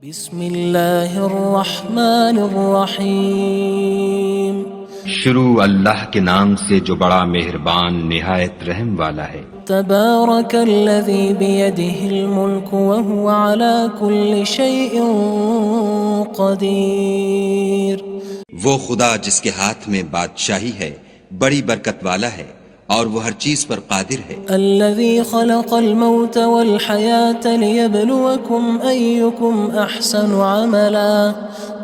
بسم اللہ الرحمن الرحیم شروع اللہ کے نام سے جو بڑا مہربان نہایت رحم والا ہے۔ تبارک الذی بیدہ الملک وہو علی کل شیء قدیر۔ وہ خدا جس کے ہاتھ میں بادشاہی ہے بڑی برکت والا ہے اور وہ ہر چیز پر قادر ہے۔ الذی خلق الموت والحیاة لیبلوکم ایکم احسن عملا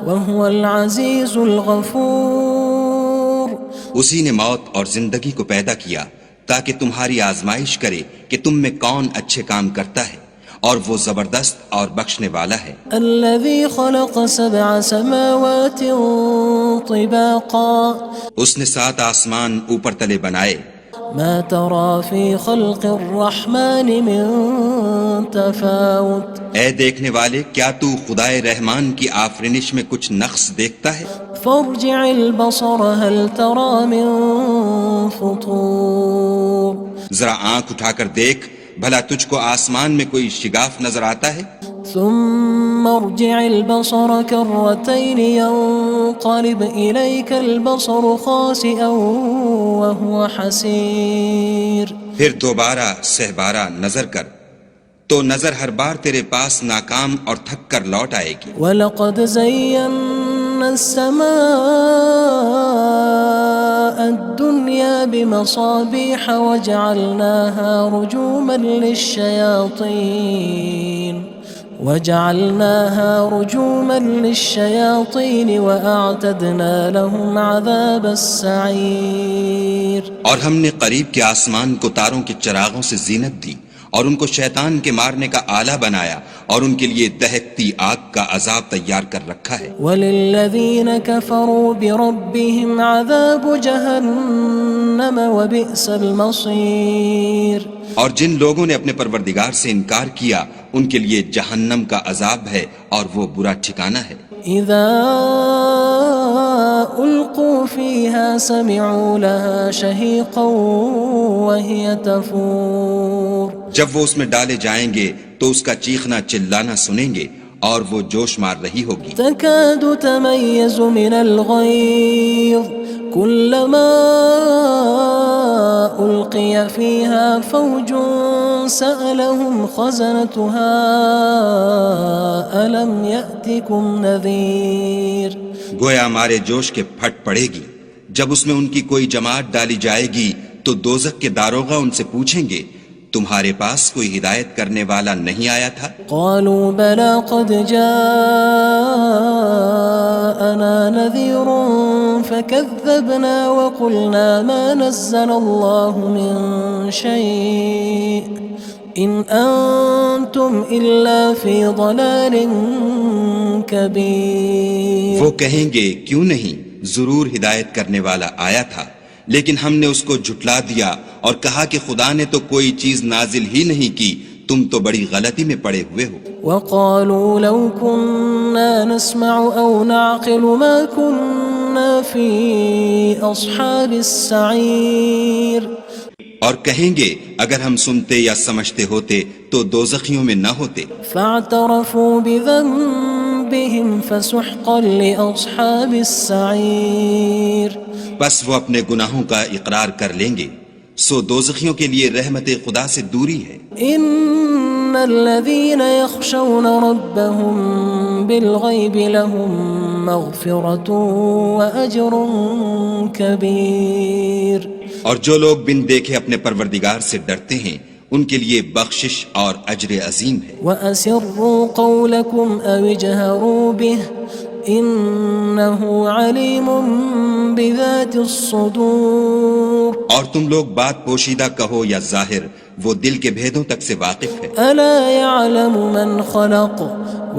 وہو العزیز الغفور۔ اسی نے موت اور زندگی کو پیدا کیا تاکہ تمہاری آزمائش کرے کہ تم میں کون اچھے کام کرتا ہے، اور وہ زبردست اور بخشنے والا ہے۔ الذی خلق سبع سماوات طباقا اس نے 7 آسمان اوپر تلے بنائے۔ ما ترى في خلق الرحمن من تفاوت اے دیکھنے والے، کیا تو خدائے رحمان کی آفرینش میں کچھ نقص دیکھتا ہے؟ فارجع البصر هل ترى من فطور۔ ذرا آنکھ اٹھا کر دیکھ، بھلا تجھ کو آسمان میں کوئی شگاف نظر آتا ہے؟ ثم ارجع البصر كرتين ينقلب إليك البصر خاسئا وهو حسير۔ پھر دوبارہ سہبارہ نظر کر تو نظر ہر بار تیرے پاس ناکام اور تھک کر لوٹ آئے گی۔ وَلَقَدْ زَيَّنَّا السَّمَاءَ الدُّنْيَا بِمَصَابِيحَ وَجَعَلْنَاهَا رُجُومًا لِلشَّيَاطِينِ وَأَعْتَدْنَا لَهُمْ عَذَابَ السَّعِيرِ۔ اور ہم نے قریب کے آسمان کو تاروں کے چراغوں سے زینت دی اور ان کو شیطان کے مارنے کا آلہ بنایا، اور ان کے لیے دہکتی آگ کا عذاب تیار کر رکھا ہے۔ وَلِلَّذِينَ كَفَرُوا بِرَبِّهِمْ عَذَابُ جَهَنَّمَ وَبِئْسَ الْمَصِيرُ۔ اور جن لوگوں نے اپنے پروردگار سے انکار کیا ان کے لیے جہنم کا عذاب ہے اور وہ برا ٹھکانہ ہے۔ اذا القوا فيها سمعوا لها شهيقا وهي تفور۔ جب وہ اس میں ڈالے جائیں گے تو اس کا چیخنا چلانا سنیں گے اور وہ جوش مار رہی ہوگی۔ تكاد تميز من الغيظ كلما ألقي فيها فوج سألهم خزنتها ألم يأتكم نذير۔ گویا مارے جوش کے پھٹ پڑے گی۔ جب اس میں ان کی کوئی جماعت ڈالی جائے گی تو دوزخ کے داروغہ ان سے پوچھیں گے تمہارے پاس کوئی ہدایت کرنے والا نہیں آیا تھا؟ قالوا بلى قد جاءنا نذير فكذبنا وقلنا ما نزل الله من شيء إن أنتم إلا في ضلال كبير۔ وہ کہیں گے کیوں نہیں، ضرور ہدایت کرنے والا آیا تھا، لیکن ہم نے اس کو جھٹلا دیا اور کہا کہ خدا نے تو کوئی چیز نازل ہی نہیں کی، تم تو بڑی غلطی میں پڑے ہوئے ہو۔ وقالوا لو كنا نسمع أو نعقل ما كنا في أصحاب السعير۔ اور کہیں گے اگر ہم سنتے یا سمجھتے ہوتے تو دوزخیوں میں نہ ہوتے۔ فاعترفوا بذنبهم فسحقا لأصحاب السعير۔ بس وہ اپنے گناہوں کا اقرار کر لیں گے، سو دوزخیوں کے لیے رحمت خدا سے دوری ہے۔ ان الذين يخشون ربهم بالغيب لهم مغفرة وأجر كبير۔ اور جو لوگ بن دیکھے اپنے پروردگار سے ڈرتے ہیں ان کے لیے بخشش اور اجر عظیم ہے۔ وَأَسِرُّوا قَوْلَكُمْ أَوِ اجْهَرُوا بِهِ إِنَّهُ عَلِيمٌ بِذَاتِ الصُّدُورِ۔ اور تم لوگ بات پوشیدہ کہو یا ظاہر، وہ دل کے بھیدوں تک سے واقف ہے۔ أَلَا يَعْلَمُ مَنْ خَلَقَ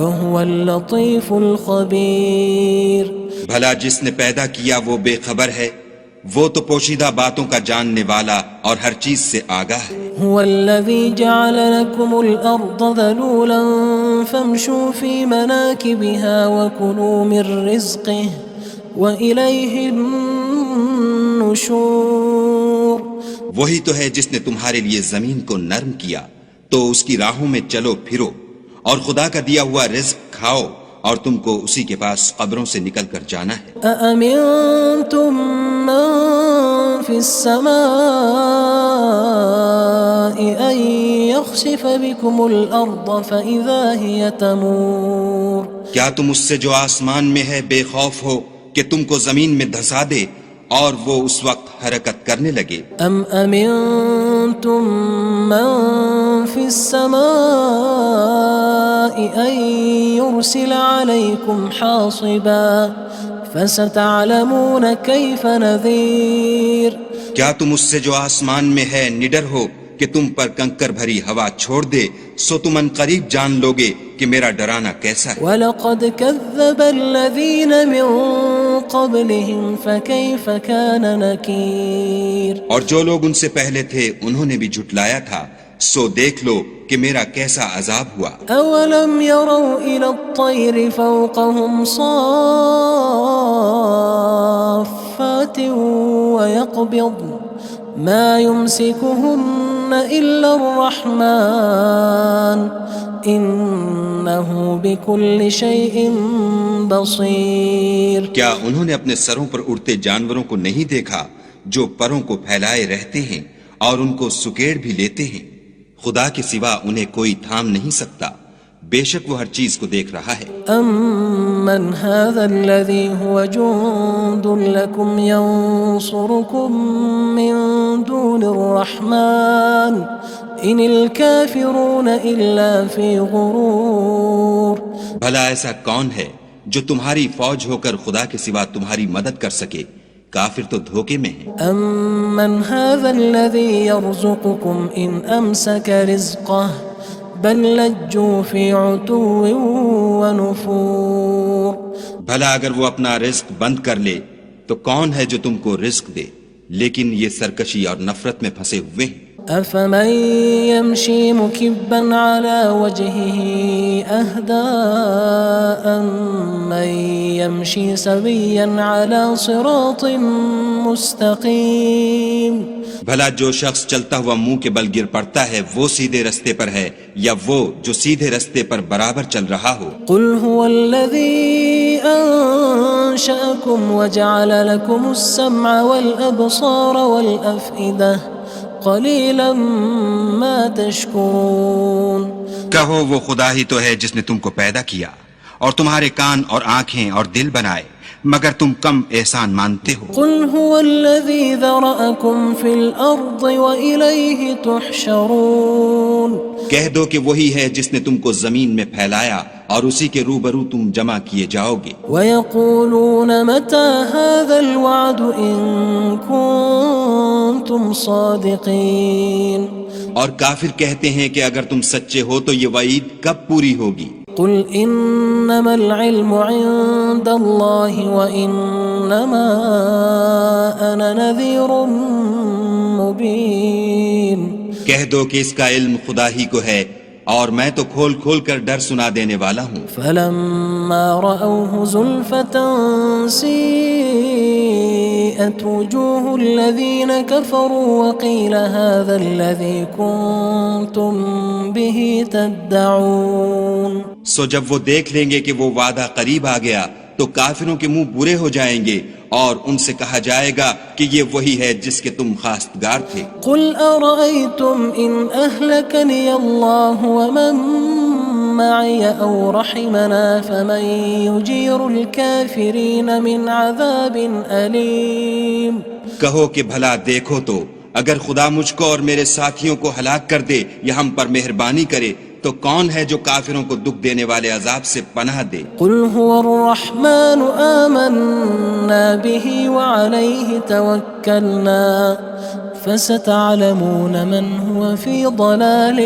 وَهُوَ اللَّطِيفُ الْخَبِيرُ۔ بھلا جس نے پیدا کیا وہ بے خبر ہے، وہ تو پوشیدہ باتوں کا جاننے والا اور ہر چیز سے آگاہ ہے۔ هو الذي جعل لكم الأرض ذلولا فامشوا في مناكبها وكلوا من رزقه وإليه النشور۔ وہی تو ہے جس نے تمہارے لیے زمین کو نرم کیا تو اس کی راہوں میں چلو پھرو اور خدا کا دیا ہوا رزق کھاؤ اور تم کو اسی کے پاس قبروں سے نکل کر جانا ہے۔ أأمنتم من في السماء أن يخسف بكم الأرض فإذا هي تمور کیا تم اس سے جو آسمان میں ہے بے خوف ہو کہ تم کو زمین میں دھسا دے اور وہ اس وقت حرکت کرنے لگے؟ أم أمنتم من في السماء أن يرسل عليكم حاصبا فستعلمون كيف نذير کیا تم اس سے جو آسمان میں ہے نڈر ہو کہ تم پر کنکر بھری ہوا چھوڑ دے، سو تم ان قریب جان لوگے کہ میرا ڈرانا کیسا ہے۔ وَلَقَدْ كَذَّبَ الَّذِينَ مِن قَبْلِهِمْ فَكَيْفَ كَانَ نَكِيرٌ اور جو لوگ ان سے پہلے تھے انہوں نے بھی جھٹلایا تھا، سو دیکھ لو کہ میرا کیسا عذاب ہوا۔ أَوَلَمْ يَرَوْا إِلَى الطَّيْرِ فَوْقَهُمْ صَافَّاتٍ وَيَقْبِضْنَ مَا يُمْسِكُهُنَّ إِلَّا الرَّحْمَنُ إِنَّهُ بِكُلِّ شَيْءٍ بَصِيرٌ کیا انہوں نے اپنے سروں پر اڑتے جانوروں کو نہیں دیکھا جو پروں کو پھیلائے رہتے ہیں اور ان کو سکیڑ بھی لیتے ہیں؟ خدا کے سوا انہیں کوئی تھام نہیں سکتا، بے شک وہ ہر چیز کو دیکھ رہا ہے۔ أَمَّنْ هَذَا الَّذِي هُوَ جُندٌ لَكُمْ يَنصُرُكُم مِّن دُونِ الرَّحْمَنِ إِنِ الْكَافِرُونَ إِلَّا فِي غُرُورٍ بھلا ایسا کون ہے جو تمہاری فوج ہو کر خدا کے سوا تمہاری مدد کر سکے؟ کافر تو دھوکے میں ہیں۔ أَمَّنْ هَذَا الَّذِي يَرْزُقُكُمْ إِنْ أَمْسَكَ رِزْقَهُ بَلْ لَجُّوا فِي عُتُوٍّ وَنُفُورٍ بھلا اگر وہ اپنا رزق بند کر لے تو کون ہے جو تم کو رزق دے؟ لیکن یہ سرکشی اور نفرت میں پھنسے ہوئے ہیں۔ أَفَمَن يَمْشِي مُكِبًّا عَلَى وَجْهِهِ أَهْدَىٰ أَمَّن يَمْشِي سَوِيًّا عَلَى صِرَاطٍ مُّسْتَقِيمٍ بھلا جو شخص چلتا ہوا منہ کے بل گر پڑتا ہے وہ سیدھے رستے پر ہے یا وہ جو سیدھے رستے پر برابر چل رہا ہو؟ قُلْ هُوَ الَّذِي أَنشَأَكُمْ وَجَعَلَ لَكُمُ السَّمْعَ وَالْأَبْصَارَ وَالْأَفْئِدَةَ قَلِيلًا مَا تَشْكُرُونَ کہو وہ خدا ہی تو ہے جس نے تم کو پیدا کیا اور تمہارے کان اور آنکھیں اور دل بنائے، مگر تم کم احسان مانتے ہو۔ قُلْ هُوَ الَّذِي ذَرَأَكُمْ فِي الْأَرْضِ وَإِلَيْهِ تُحْشَرُونَ کہہ دو کہ وہی ہے جس نے تم کو زمین میں پھیلایا اور اسی کے روبرو تم جمع کیے جاؤ گے۔ وَيَقُولُونَ مَتَى هَذَا الْوَعْدُ إِن كُنتُمْ صَادِقِينَ اور کافر کہتے ہیں کہ اگر تم سچے ہو تو یہ وعید کب پوری ہوگی؟ قُلْ إِنَّمَا الْعِلْمُ عِندَ اللَّهِ وَإِنَّمَا أَنَا نَذِيرٌ مُّبِينٌ کہہ دو کہ اس کا علم خدا ہی کو ہے اور میں تو کھول کھول کر ڈر سنا دینے والا ہوں۔ فَلَمَّا رَأَوْهُ زُلْفَةً سِيئَتْ وُجُوهُ الَّذِينَ كَفَرُوا وَقِيلَ هَذَا الَّذِي كُنتُم بِهِ تَدَّعُونَ سو جب وہ دیکھ لیں گے کہ وہ وعدہ قریب آ گیا تو کافروں کے منہ برے ہو جائیں گے اور ان سے کہا جائے گا کہ یہ وہی ہے جس کے تم خواستگار تھے۔ قُلْ أَرَأَيْتُمْ إِنْ أَهْلَكَنِيَ اللَّهُ وَمَن مَّعِيَ أَوْ رَحِمَنَا فَمَن يُجِيرُ الْكَافِرِينَ مِنْ عَذَابٍ أَلِيمٍ کہو کہ بھلا دیکھو تو اگر خدا مجھ کو اور میرے ساتھیوں کو ہلاک کر دے یا ہم پر مہربانی کرے تو کون ہے جو کافروں کو دکھ دینے والے عذاب سے پناہ دے؟ قُلْ هُوَ الرَّحْمَنُ آمَنَّا بِهِ وَعَلَيْهِ تَوَكَّلْنَا فَسَتَعْلَمُونَ مَنْ هُوَ فِي ضَلَالٍ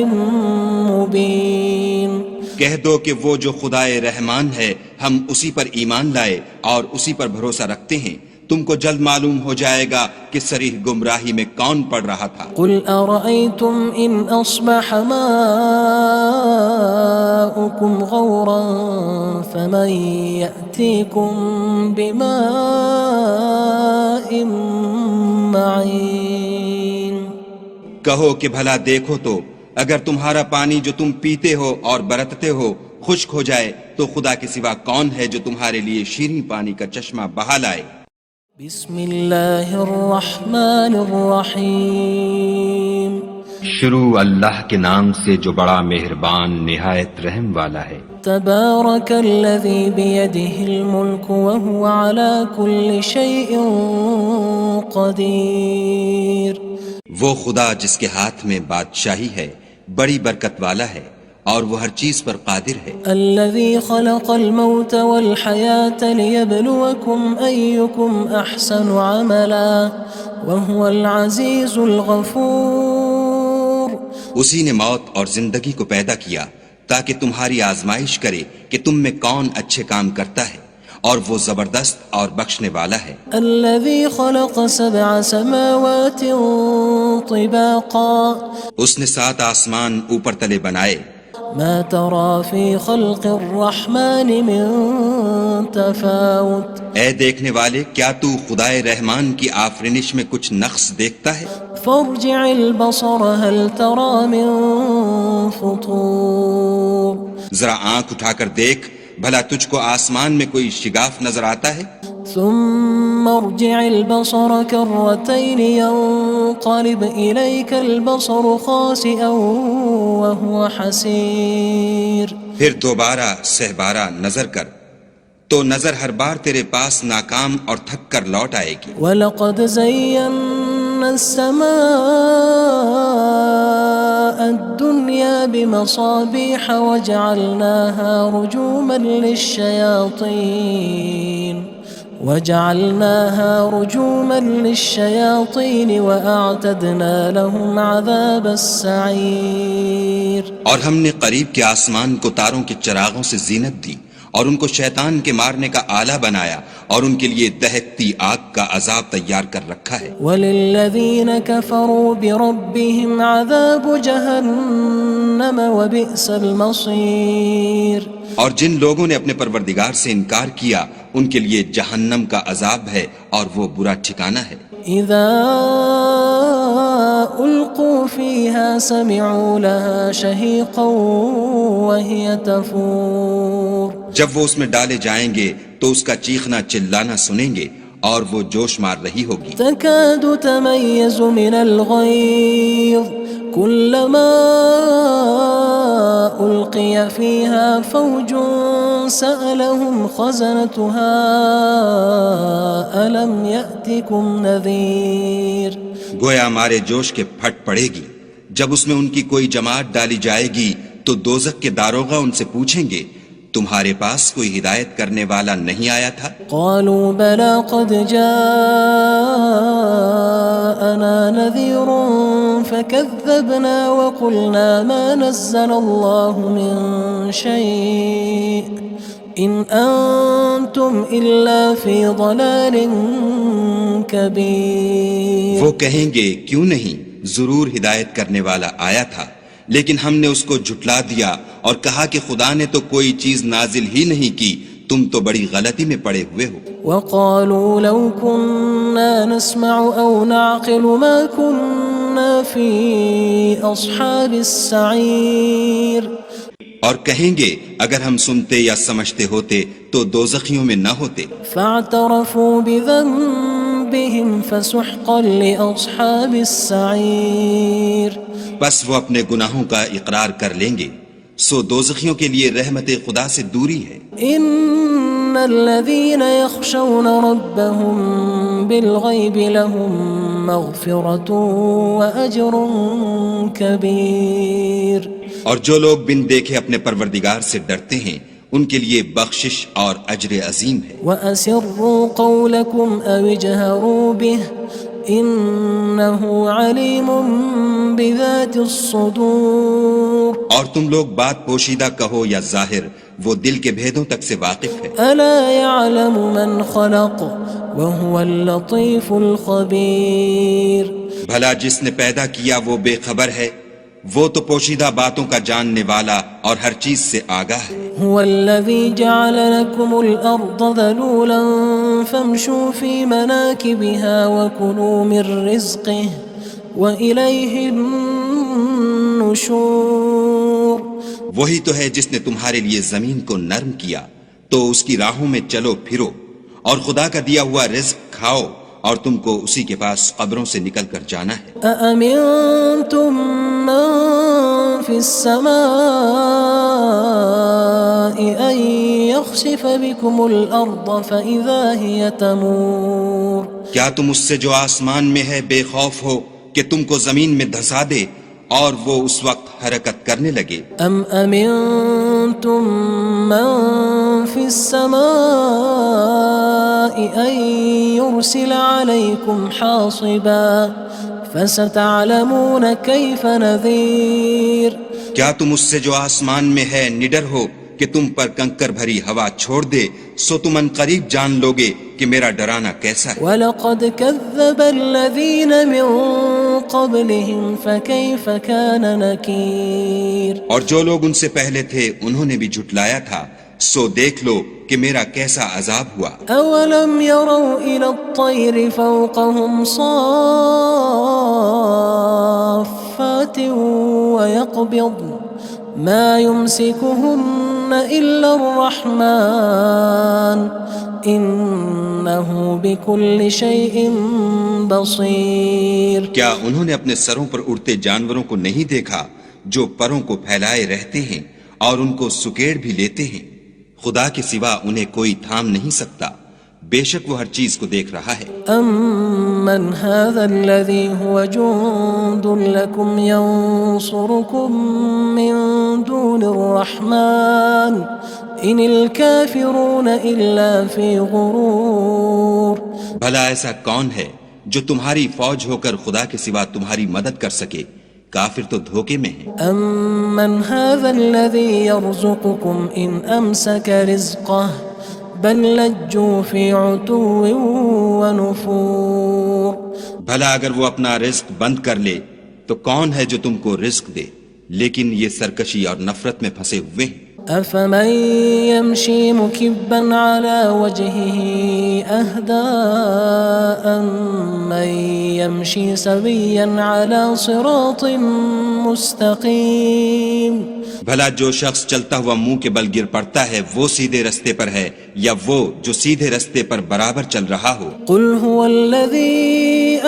مُّبِينٍ کہہ دو کہ وہ جو خدائے رحمان ہے ہم اسی پر ایمان لائے اور اسی پر بھروسہ رکھتے ہیں، تم کو جلد معلوم ہو جائے گا کہ صریح گمراہی میں کون پڑ رہا تھا۔ قُلْ أَرَأَيْتُمْ إِنْ أَصْبَحَ مَاؤُكُمْ غَوْرًا فَمَن يَأْتِيكُم بِمَاءٍ مَّعِينٍ کہو کہ بھلا دیکھو تو اگر تمہارا پانی جو تم پیتے ہو اور برتتے ہو خشک ہو جائے تو خدا کے سوا کون ہے جو تمہارے لیے شیریں پانی کا چشمہ بہا لائے؟ بسم اللہ الرحمن الرحیم شروع اللہ کے نام سے جو بڑا مہربان نہایت رحم والا ہے۔ تبارک الذی بیدہ الملک وہو علی کل شیء قدیر۔ وہ خدا جس کے ہاتھ میں بادشاہی ہے بڑی برکت والا ہے اور وہ ہر چیز پر قادر ہے۔ الذي خلق الموت والحياة ليبلوكم أيكم أحسن عملا وهو العزيز الغفور۔ اسی نے موت اور زندگی کو پیدا کیا تاکہ تمہاری آزمائش کرے کہ تم میں کون اچھے کام کرتا ہے، اور وہ زبردست اور بخشنے والا ہے۔ الذي خلق 7 سماوات طباقا۔ اس نے 7 آسمان اوپر تلے بنائے۔ ما ترى في خلق الرحمن من تفاوت۔ اے دیکھنے والے، کیا تو خدائے رحمان کی آفرینش میں کچھ نقص دیکھتا ہے؟ فارجع البصر هل ترى من فطور۔ ذرا آنکھ اٹھا کر دیکھ، بھلا تجھ کو آسمان میں کوئی شگاف نظر آتا ہے؟ ثم ارجع البصر كرتين ينقلب إليك البصر خاسئا وهو حسير۔ پھر دوبارہ سہبارہ نظر کر تو نظر ہر بار تیرے پاس ناکام اور تھک کر لوٹ آئے گی۔ وَلَقَدْ زَيَّنَّا السَّمَاءَ الدُّنْيَا بِمَصَابِيحَ وَجَعَلْنَاهَا رُجُومًا لِلشَّيَاطِينِ وَأَعْتَدْنَا لَهُمْ عَذَابَ السَّعِيرِ۔ اور ہم نے قریب کے آسمان کو تاروں کے چراغوں سے زینت دی اور ان کو شیطان کے مارنے کا آلہ بنایا اور ان کے لیے دہکتی آگ کا عذاب تیار کر رکھا ہے۔ وَلِلَّذِينَ كَفَرُوا بِرَبِّهِمْ عَذَابُ جَهَنَّمَ وَبِئْسَ الْمَصِيرُ۔ اور جن لوگوں نے اپنے پروردگار سے انکار کیا ان کے لیے جہنم کا عذاب ہے اور وہ برا ٹھکانہ ہے۔ اذا القوا فيها سمعوا لها شهيقا وهي تفور۔ جب وہ اس میں ڈالے جائیں گے تو اس کا چیخنا چلانا سنیں گے اور وہ جوش مار رہی ہوگی۔ تكاد تميز من الغيظ كلما ألقي فيها فوج سألهم خزنتها ألم يأتكم نذير۔ گویا مارے جوش کے پھٹ پڑے گی۔ جب اس میں ان کی کوئی جماعت ڈالی جائے گی تو دوزخ کے داروغہ ان سے پوچھیں گے تمہارے پاس کوئی ہدایت کرنے والا نہیں آیا تھا؟ قالوا بلى قد جاءنا نذير فكذبنا وقلنا ما نزل الله من شيء إن أنتم إلا في ضلال كبير۔ وہ کہیں گے کیوں نہیں، ضرور ہدایت کرنے والا آیا تھا، لیکن ہم نے اس کو جھٹلا دیا اور کہا کہ خدا نے تو کوئی چیز نازل ہی نہیں کی، تم تو بڑی غلطی میں پڑے ہوئے ہو۔ وقالوا لو كنا نسمع أو نعقل ما كنا في أصحاب السعير۔ اور کہیں گے اگر ہم سنتے یا سمجھتے ہوتے تو دوزخیوں میں نہ ہوتے۔ فاعترفوا بذنبهم فسحقا لأصحاب السعير۔ بس وہ اپنے گناہوں کا اقرار کر لیں گے، سو دوزخیوں کے لیے رحمت خدا سے دوری ہے۔ ان الذين يخشون ربهم بالغيب لهم مغفرة وأجر كبير۔ اور جو لوگ بن دیکھے اپنے پروردگار سے ڈرتے ہیں ان کے لیے بخشش اور اجر عظیم ہے۔ وَأَسِرُّوا قَوْلَكُمْ أَوِ اجْهَرُوا بِهِ إِنَّهُ عَلِيمٌ بِذَاتِ الصُّدُورِ۔ اور تم لوگ بات پوشیدہ کہو یا ظاہر، وہ دل کے بھیدوں تک سے واقف ہے۔ أَلَا يَعْلَمُ مَنْ خَلَقَ وَهُوَ اللَّطِيفُ الْخَبِيرُ۔ بھلا جس نے پیدا کیا وہ بے خبر ہے، وہ تو پوشیدہ باتوں کا جاننے والا اور ہر چیز سے آگاہ ہے۔ هو الذي جعل لكم الأرض ذلولا فامشوا في مناكبها وكلوا من رزقه وإليه النشور۔ النشور وہی تو ہے جس نے تمہارے لیے زمین کو نرم کیا تو اس کی راہوں میں چلو پھرو، اور خدا کا دیا ہوا رزق کھاؤ، اور تم کو اسی کے پاس قبروں سے نکل کر جانا ہے۔ أأمنتم من في السماء أن يخسف بكم الأرض فإذا هي تمور کیا تم اس سے جو آسمان میں ہے بے خوف ہو کہ تم کو زمین میں دھسا دے اور وہ اس وقت حرکت کرنے لگے؟ أم أمنتم من في السماء أن يرسل عليكم حاصبا فستعلمون كيف نذير کیا تم اس سے جو آسمان میں ہے نڈر ہو کہ تم پر کنکر بھری ہوا چھوڑ دے، سو تم ان قریب جان لوگے کہ میرا ڈرانا کیسا ہے۔ وَلَقَدْ كَذَّبَ الَّذِينَ مِن قَبْلِهِمْ فَكَيْفَ كَانَ نَكِيرٌ اور جو لوگ ان سے پہلے تھے انہوں نے بھی جھٹلایا تھا، سو دیکھ لو کہ میرا کیسا عذاب ہوا۔ أَوَلَمْ يَرَوْا إِلَى الطَّيْرِ فَوْقَهُمْ صَافَّاتٍ وَيَقْبِضْنَ مَا يُمْسِكُهُنَّ إِلَّا الرَّحْمَنُ إِنَّهُ بِكُلِّ شَيْءٍ بَصِيرٌ کیا انہوں نے اپنے سروں پر اڑتے جانوروں کو نہیں دیکھا جو پروں کو پھیلائے رہتے ہیں اور ان کو سکیڑ بھی لیتے ہیں؟ خدا کے سوا انہیں کوئی تھام نہیں سکتا، بے شک وہ ہر چیز کو دیکھ رہا ہے۔ أَمَّنْ هَذَا الَّذِي هُوَ جُندٌ لَكُمْ يَنصُرُكُم مِّن دُونِ الرَّحْمَنِ إِنِ الْكَافِرُونَ إِلَّا فِي غُرُورٍ بھلا ایسا کون ہے جو تمہاری فوج ہو کر خدا کے سوا تمہاری مدد کر سکے؟ کافر تو دھوکے میں ہیں۔ أَمَّنْ هَذَا الَّذِي يَرْزُقُكُمْ إِنْ أَمْسَكَ رِزْقَهُ بَلْ لَجُّوا فِي عُتُوٍّ وَنُفُورٍ بھلا اگر وہ اپنا رزق بند کر لے تو کون ہے جو تم کو رزق دے؟ لیکن یہ سرکشی اور نفرت میں پھنسے ہوئے ہیں۔ أَفَمَن يَمْشِي مُكِبًّا عَلَى وَجْهِهِ أَهْدَىٰ أَمَّن يَمْشِي سَوِيًّا عَلَى صِرَاطٍ مُّسْتَقِيمٍ بھلا جو شخص چلتا ہوا منہ کے بل گر پڑتا ہے وہ سیدھے رستے پر ہے یا وہ جو سیدھے رستے پر برابر چل رہا ہو؟ قُلْ هُوَ الَّذِي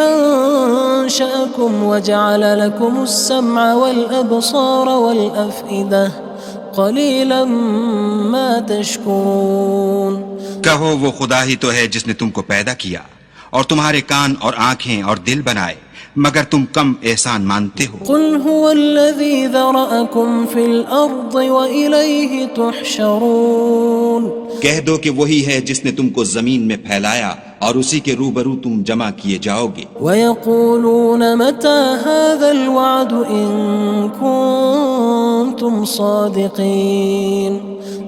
أَنشَأَكُمْ وَجَعَلَ لَكُمُ السَّمْعَ وَالْأَبْصَارَ وَالْأَفْئِدَةَ قَلِيلًا مَا تَشْكُرُونَ کہو وہ خدا ہی تو ہے جس نے تم کو پیدا کیا اور تمہارے کان اور آنکھیں اور دل بنائے، مگر تم کم احسان مانتے ہو۔ قُلْ هُوَ الَّذِي ذَرَأَكُمْ فِي الْأَرْضِ وَإِلَيْهِ تُحْشَرُونَ کہہ دو کہ وہی ہے جس نے تم کو زمین میں پھیلایا اور اسی کے روبرو تم جمع کیے جاؤ گے۔ وَيَقُولُونَ مَتَى هَذَا الْوَعْدُ إِن كُنتُمْ صَادِقِينَ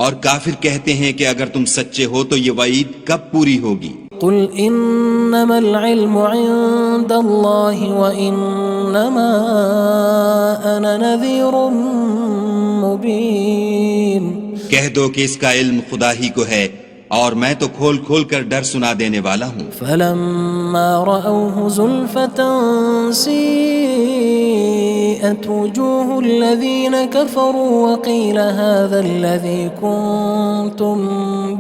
اور کافر کہتے ہیں کہ اگر تم سچے ہو تو یہ وعید کب پوری ہوگی؟ قُلْ إِنَّمَا الْعِلْمُ عِندَ اللَّهِ وَإِنَّمَا أَنَا نَذِيرٌ مُّبِينٌ کہہ دو کہ اس کا علم خدا ہی کو ہے اور میں تو کھول کھول کر ڈر سنا دینے والا ہوں۔ فَلَمَّا رَأَوْهُ زُلْفَةً سِيئَتْ وُجُوهُ الَّذِينَ كَفَرُوا وَقِيلَ هَذَا الَّذِي كُنتُم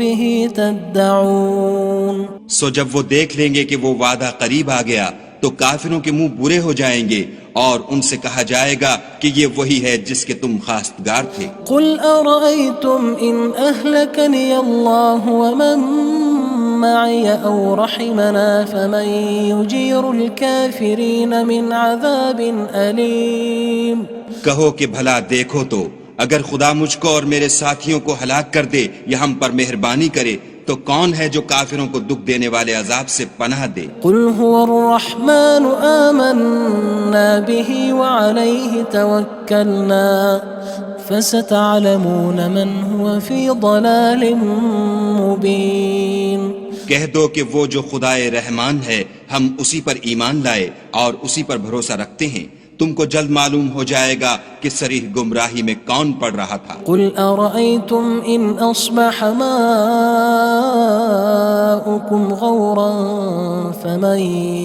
بِهِ تَدَّعُونَ سو جب وہ دیکھ لیں گے کہ وہ وعدہ قریب آ گیا تو کافروں کے منہ برے ہو جائیں گے اور ان سے کہا جائے گا کہ یہ وہی ہے جس کے تم خواستگار تھے۔ قُلْ أَرَأَيْتُمْ إِنْ أَهْلَكَنِيَ اللَّهُ وَمَن مَّعِيَ أَوْ رَحِمَنَا فَمَن يُجِيرُ الْكَافِرِينَ مِنْ عَذَابٍ أَلِيمٍ کہو کہ بھلا دیکھو تو اگر خدا مجھ کو اور میرے ساتھیوں کو ہلاک کر دے یا ہم پر مہربانی کرے تو کون ہے جو کافروں کو دکھ دینے والے عذاب سے پناہ دے؟ قُلْ هُوَ الرَّحْمَنُ آمَنَّا بِهِ وَعَلَيْهِ تَوَكَّلْنَا فَسَتَعْلَمُونَ مَنْ هُوَ فِي ضَلَالٍ مُّبِينٍ کہہ دو کہ وہ جو خدائے رحمان ہے ہم اسی پر ایمان لائے اور اسی پر بھروسہ رکھتے ہیں، تم کو جلد معلوم ہو جائے گا کہ صریح گمراہی میں کون پڑ رہا تھا۔ قُلْ أَرَأَيْتُمْ إِنْ أَصْبَحَ مَاؤُكُمْ غَوْرًا فَمَن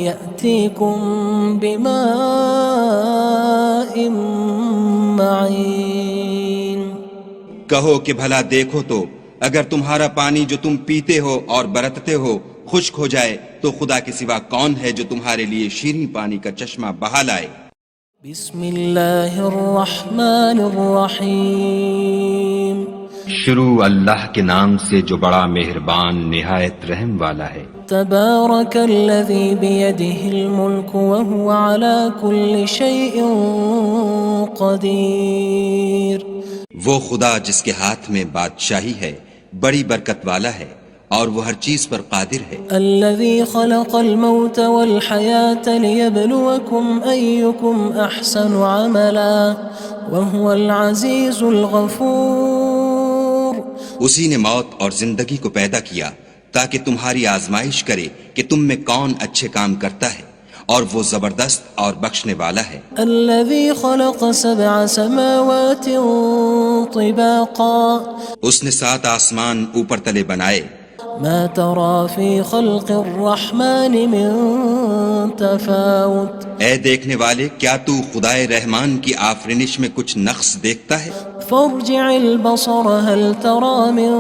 يَأْتِيكُم بِمَاءٍ معين کہو کہ بھلا دیکھو تو اگر تمہارا پانی جو تم پیتے ہو اور برتتے ہو خشک ہو جائے تو خدا کے سوا کون ہے جو تمہارے لیے شیریں پانی کا چشمہ بہا لائے؟ بسم اللہ الرحمن الرحیم شروع اللہ کے نام سے جو بڑا مہربان نہایت رحم والا ہے۔ تبارک الذی بیدہ الملک وہو علی کل شیء قدیر، وہ خدا جس کے ہاتھ میں بادشاہی ہے بڑی برکت والا ہے اور وہ ہر چیز پر قادر ہے۔ الذي خلق الموت والحياة ليبلوكم أيكم أحسن عملا وهو العزيز الغفور، اسی نے موت اور زندگی کو پیدا کیا تاکہ تمہاری آزمائش کرے کہ تم میں کون اچھے کام کرتا ہے، اور وہ زبردست اور بخشنے والا ہے۔ الذي خلق 7 سماوات طباقا، اس نے 7 آسمان اوپر تلے بنائے، ما ترى في خلق الرحمن من تفاوت، اے دیکھنے والے کیا تو خدائے رحمان کی آفرینش میں کچھ نقص دیکھتا ہے؟ فارجع البصر هل ترى من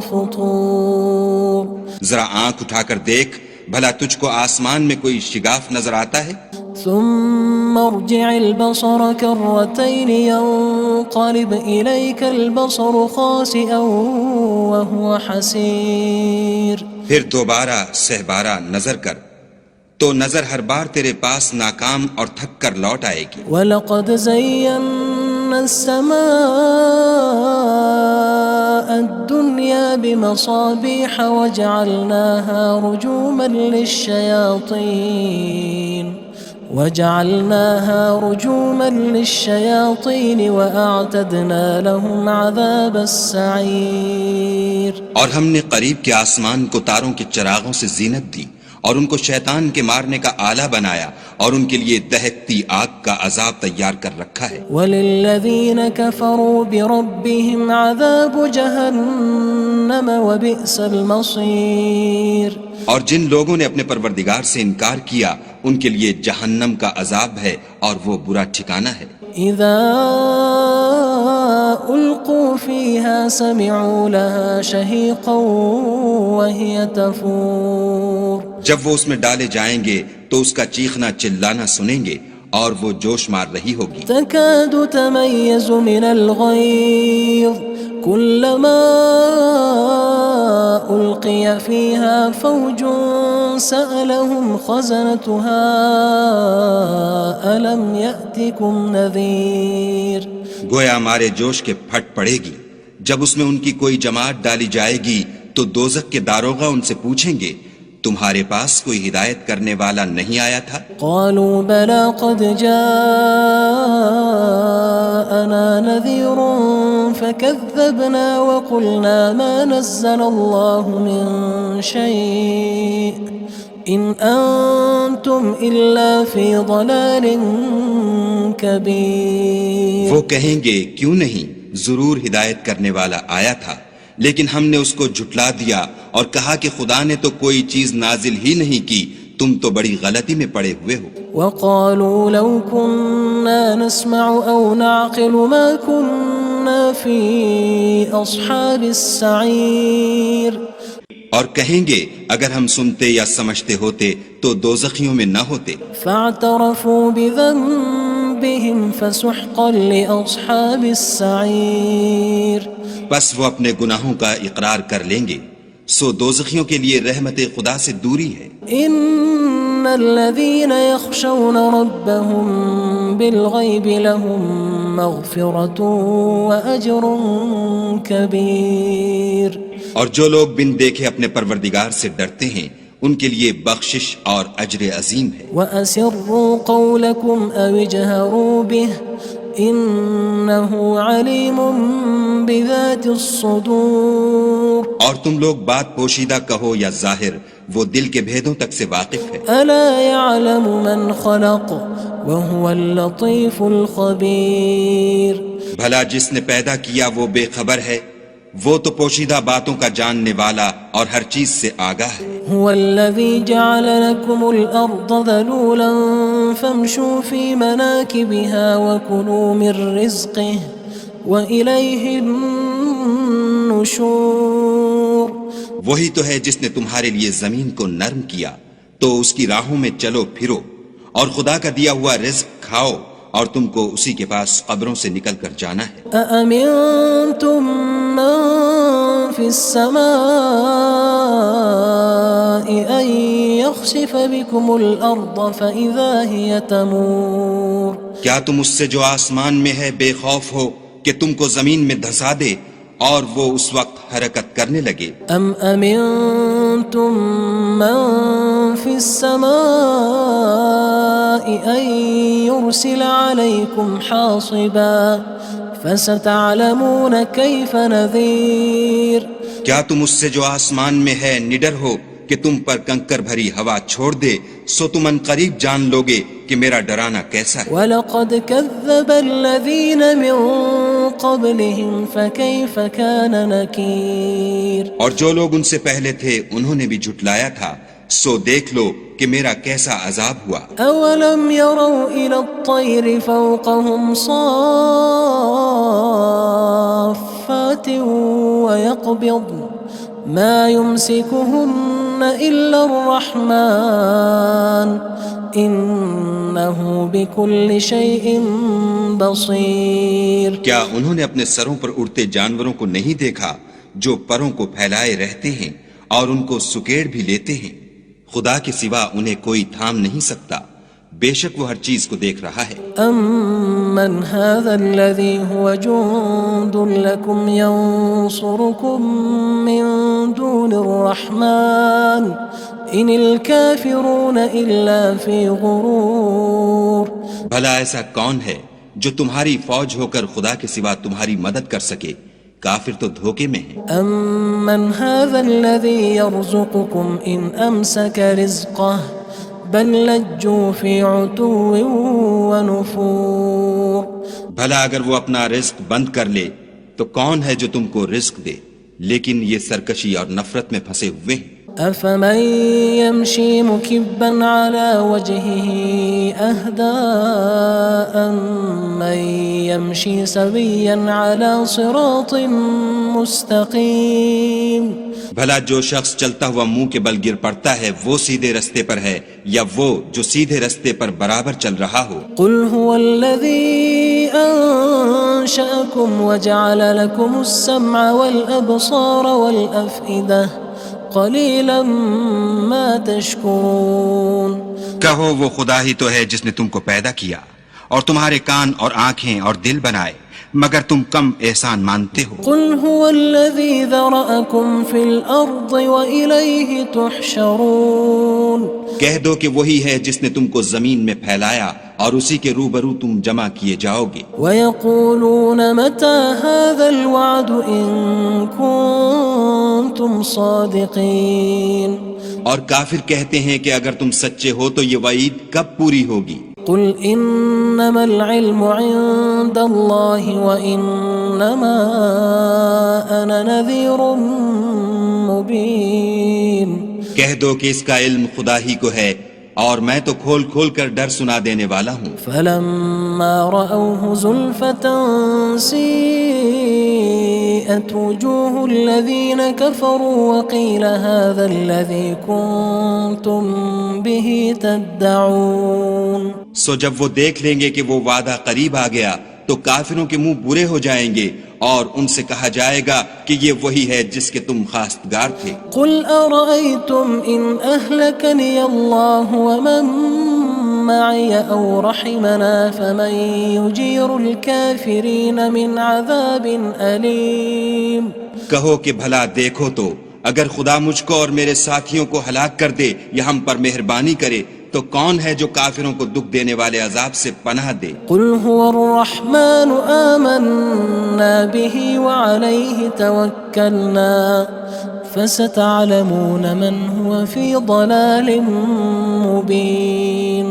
فطور، ذرا آنکھ اٹھا کر دیکھ بھلا تجھ کو آسمان میں کوئی شگاف نظر آتا ہے؟ ثم ارجع البصر كرتين ينقلب إليك البصر خاسئا وهو حسير، پھر دوبارہ سہبارہ نظر کر تو نظر ہر بار تیرے پاس ناکام اور تھک کر لوٹ آئے گی۔ وَلَقَدْ زَيَّنَّا السَّمَاءَ الدُّنْيَا بِمَصَابِيحَ وَجَعَلْنَاهَا رُجُومًا لِلشَّيَاطِينِ وَأَعْتَدْنَا لَهُمْ عَذَابَ السَّعِيرِ، اور ہم نے قریب کے آسمان کو تاروں کے چراغوں سے زینت دی اور ان کو شیطان کے مارنے کا آلہ بنایا اور ان کے لیے دہکتی آگ کا عذاب تیار کر رکھا ہے۔ وَلِلَّذِينَ كَفَرُوا بِرَبِّهِمْ عَذَابُ جَهَنَّمَ وَبِئْسَ الْمَصِيرُ، اور جن لوگوں نے اپنے پروردگار سے انکار کیا ان کے لیے جہنم کا عذاب ہے اور وہ برا ٹھکانہ ہے۔ اذا القوا فيها سمعوا لها شهيقا وهي تفور، جب وہ اس میں ڈالے جائیں گے تو اس کا چیخنا چلانا سنیں گے اور وہ جوش مار رہی ہوگی۔ تكاد تميز من الغيظ كلما ألقي فيها فوج سألهم خزنتها ألم يأتكم نذير، گویا مارے جوش کے پھٹ پڑے گی جب اس میں ان کی کوئی جماعت ڈالی جائے گی تو دوزخ کے داروغہ ان سے پوچھیں گے تمہارے پاس کوئی ہدایت کرنے والا نہیں آیا تھا؟ قالوا بلى قد جاءنا نذير فكذبنا وقلنا ما نزل الله من شيء إن أنتم إلا في ضلال كبير، وہ کہیں گے کیوں نہیں، ضرور ہدایت کرنے والا آیا تھا لیکن ہم نے اس کو جھٹلا دیا اور کہا کہ خدا نے تو کوئی چیز نازل ہی نہیں کی، تم تو بڑی غلطی میں پڑے ہوئے ہو۔ وقالوا لو كنا نسمع أو نعقل ما كنا في أصحاب السعير، اور کہیں گے اگر ہم سنتے یا سمجھتے ہوتے تو دوزخیوں میں نہ ہوتے۔ فاعترفوا بذنبهم فسحقا لأصحاب السعير، بس وہ اپنے گناہوں کا اقرار کر لیں گے، سو دوزخیوں کے لیے رحمت خدا سے دوری ہے۔ ان الذين يخشون ربهم بالغيب لهم مغفرة وأجر كبير، اور جو لوگ بن دیکھے اپنے پروردگار سے ڈرتے ہیں ان کے لیے بخشش اور اجر عظیم ہے۔ وأسروا قولكم أو اجهروا به إنه عليم بذات الصدور، اور تم لوگ بات پوشیدہ کہو یا ظاہر، وہ دل کے بھیدوں تک سے واقف ہے۔ ألا يعلم من خلق وهو اللطيف الخبير، بھلا جس نے پیدا کیا وہ بے خبر ہے، وہ تو پوشیدہ باتوں کا جاننے والا اور ہر چیز سے آگاہ ہے۔ هو الذي جعل لكم الأرض ذلولا فامشوا في مناكبها وكلوا من رزقه وإليه النشور. وہی تو ہے جس نے تمہارے لیے زمین کو نرم کیا تو اس کی راہوں میں چلو پھرو اور خدا کا دیا ہوا رزق کھاؤ اور تم کو اسی کے پاس قبروں سے نکل کر جانا ہے. أأمنتم من في السماء أن يخسف بكم الأرض فإذا هي تمور. کیا تم اس سے جو آسمان میں ہے بے خوف ہو کہ تم کو زمین میں دھسا دے اور وہ اس وقت حرکت کرنے لگے؟ ام امنتم من في السماء ان يرسل عليكم حاصبا فستعلمون كيف نذير. کیا تم اس سے جو آسمان میں ہے نڈر ہو کہ تم پر کنکر بھری ہوا چھوڑ دے سو تم ان قریب جان لوگے کہ میرا ڈرانا کیسا ہے. وَلَقَدْ كَذَّبَ الَّذِينَ مِن قَبْلِهِمْ فَكَيْفَ كَانَ نَكِيرٌ. اور جو لوگ ان سے پہلے تھے انہوں نے بھی جھٹلایا تھا سو دیکھ لو کہ میرا کیسا عذاب ہوا. أَوَلَمْ يَرَوْا إِلَى الطَّيْرِ فَوْقَهُمْ صَافَّاتٍ وَيَقْبِضْنَ مَا يُمْسِكُهُنَّ إِلَّا الرَّحْمَنُ إِنَّهُ بِكُلِّ شَيْءٍ بَصِيرٌ. کیا انہوں نے اپنے سروں پر اڑتے جانوروں کو نہیں دیکھا جو پروں کو پھیلائے رہتے ہیں اور ان کو سکیڑ بھی لیتے ہیں؟ خدا کے سوا انہیں کوئی تھام نہیں سکتا، بے شک وہ ہر چیز کو دیکھ رہا ہے. أَمَّنْ هَذَا الَّذِي هُوَ جُندٌ لَكُمْ يَنصُرُكُم مِّن دُونِ الرَّحْمَنِ إِنِ الْكَافِرُونَ إِلَّا فِي غُرُورٍ. بھلا ایسا کون ہے جو تمہاری فوج ہو کر خدا کے سوا تمہاری مدد کر سکے؟ کافر تو دھوکے میں ہیں. أَمَّنْ هَذَا الَّذِي يَرْزُقُكُمْ إِنْ أَمْسَكَ رِزْقَهُ بَلْ لَجُّوا فِي عُتُوٍّ وَنُفُورٍ. بھلا اگر وہ اپنا رزق بند کر لے تو کون ہے جو تم کو رزق دے؟ لیکن یہ سرکشی اور نفرت میں پھنسے ہوئے ہیں. أَفَمَن يَمْشِي مُكِبًّا عَلَى وَجْهِهِ أَهْدَىٰ أَمَّن يَمْشِي سَوِيًّا عَلَى صِرَاطٍ مُّسْتَقِيمٍ. بھلا جو شخص چلتا ہوا منہ کے بل گر پڑتا ہے وہ سیدھے رستے پر ہے یا وہ جو سیدھے رستے پر برابر چل رہا ہو؟ قُلْ هُوَ الَّذِي أَنشَأَكُمْ وَجَعَلَ لَكُمُ السَّمْعَ وَالْأَبْصَارَ وَالْأَفْئِدَةَ قَلِيلًا مَا تَشْكُرُونَ. کہو وہ خدا ہی تو ہے جس نے تم کو پیدا کیا اور تمہارے کان اور آنکھیں اور دل بنائے، مگر تم کم احسان مانتے ہو. قُلْ هُوَ الَّذِي ذَرَأَكُمْ فِي الْأَرْضِ وَإِلَيْهِ تُحْشَرُونَ. کہہ دو کہ وہی ہے جس نے تم کو زمین میں پھیلایا اور اسی کے روبرو تم جمع کیے جاؤ گے. وَيَقُولُونَ مَتَى هَذَا الْوَعْدُ إِن كُنتُمْ صَادِقِينَ. اور کافر کہتے ہیں کہ اگر تم سچے ہو تو یہ وعید کب پوری ہوگی؟ قُلْ إِنَّمَا الْعِلْمُ عِندَ اللَّهِ وَإِنَّمَا أَنَا نَذِيرٌ مُّبِينٌ. کہہ دو کہ اس کا علم خدا ہی کو ہے اور میں تو کھول کھول کر ڈر سنا دینے والا ہوں. فَلَمَّا رَأَوْهُ زُلْفَةً سِيئَتْ وُجُوهُ الَّذِينَ كَفَرُوا وَقِيلَ هَذَا الَّذِي كُنتُم بِهِ تَدَّعُونَ. سو جب وہ دیکھ لیں گے کہ وہ وعدہ قریب آ گیا تو کافروں کے منہ برے ہو جائیں گے اور ان سے کہا جائے گا کہ یہ وہی ہے جس کے تم خواستگار تھے. قُلْ أَرَأَيْتُمْ إِنْ أَهْلَكَنِيَ اللَّهُ وَمَن مَّعِيَ أَوْ رَحِمَنَا فَمَن يُجِيرُ الْكَافِرِينَ مِنْ عَذَابٍ أَلِيمٍ. کہو کہ بھلا دیکھو تو اگر خدا مجھ کو اور میرے ساتھیوں کو ہلاک کر دے یا ہم پر مہربانی کرے تو کون ہے جو کافروں کو دکھ دینے والے عذاب سے پناہ دے؟ قُلْ هُوَ الرَّحْمَنُ آمَنَّا بِهِ وَعَلَيْهِ تَوَكَّلْنَا فَسَتَعْلَمُونَ مَنْ هُوَ فِي ضَلَالٍ مُّبِينٍ.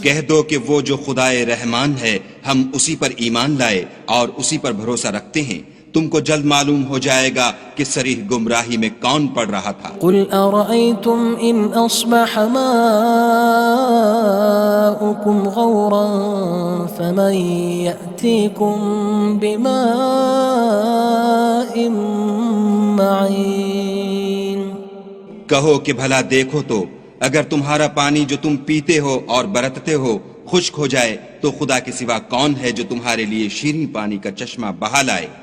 کہہ دو کہ وہ جو خدائے رحمان ہے ہم اسی پر ایمان لائے اور اسی پر بھروسہ رکھتے ہیں، تم کو جلد معلوم ہو جائے گا کہ صریح گمراہی میں کون پڑ رہا تھا۔ قل أرأيتم إن أصبح ماؤكم غورا فمن يأتيكم بماء معين۔ کہو کہ بھلا دیکھو تو اگر تمہارا پانی جو تم پیتے ہو اور برتتے ہو خشک ہو جائے تو خدا کے سوا کون ہے جو تمہارے لیے شیریں پانی کا چشمہ بہا لائے۔